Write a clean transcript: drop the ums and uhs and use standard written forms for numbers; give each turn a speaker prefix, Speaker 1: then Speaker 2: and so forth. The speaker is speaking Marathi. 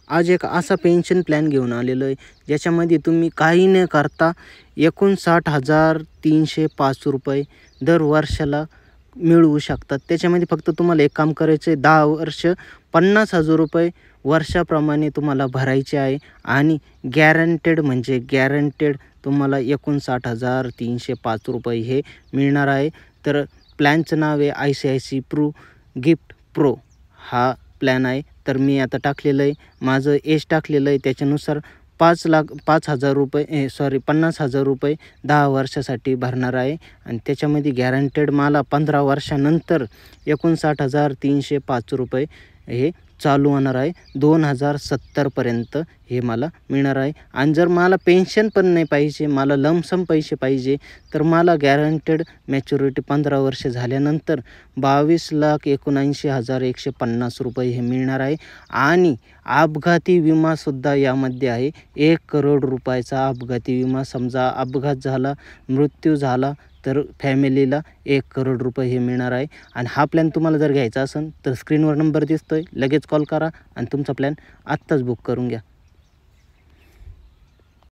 Speaker 1: आज एक असा पेन्शन प्लॅन घेऊन आलेलो आहे ज्याच्यामध्ये तुम्ही काही न करता 59,305 रुपये दर वर्षाला मिळवू शकतात। त्याच्यामध्ये फक्त तुम्हाला एक काम करायचं आहे, 10 वर्ष 50,000 रुपये वर्षाप्रमाणे तुम्हाला भरायचे आहे आणि गॅरंटेड म्हणजे गॅरंटेड तुम्हाला 59,305 रुपये हे मिळणार आहे। तर प्लॅनचं नाव आहे ICICI प्रू गिफ्ट प्रो हा प्लॅन आहे। तर मी आता टाकलेलं आहे, माझं एज टाकलेलं आहे, त्याच्यानुसार 5,00,000 रुपये 50,000 रुपये 10 वर्षासाठी भरणार आहे आणि त्याच्यामध्ये गॅरंटेड मला 15 वर्षानंतर 59,305 रुपये हे चालू होणार आहे। 2070पर्यंत हे मला मिळणार आहे। आणि जर मला पेन्शन पण नाही पाहिजे, मला लमसम पैसे पाहिजे, तर मला गॅरंटेड मॅच्युरिटी 15 वर्ष झाल्यानंतर 22,79,150 रुपये हे मिळणार आहे। आणि अपघाती विमासुद्धा यामध्ये आहे, 1 करोड रुपयाचा अपघाती विमा। समजा अपघात झाला, मृत्यू झाला तर फॅमिलीला 1 करोड रुपये हे मिळणार आहे। आणि हा प्लॅन तुम्हाला जर घ्यायचा असेल तर स्क्रीनवर नंबर दिसतोय, लगेच कॉल करा आणि तुमचा प्लॅन आत्ताच बुक करून घ्या।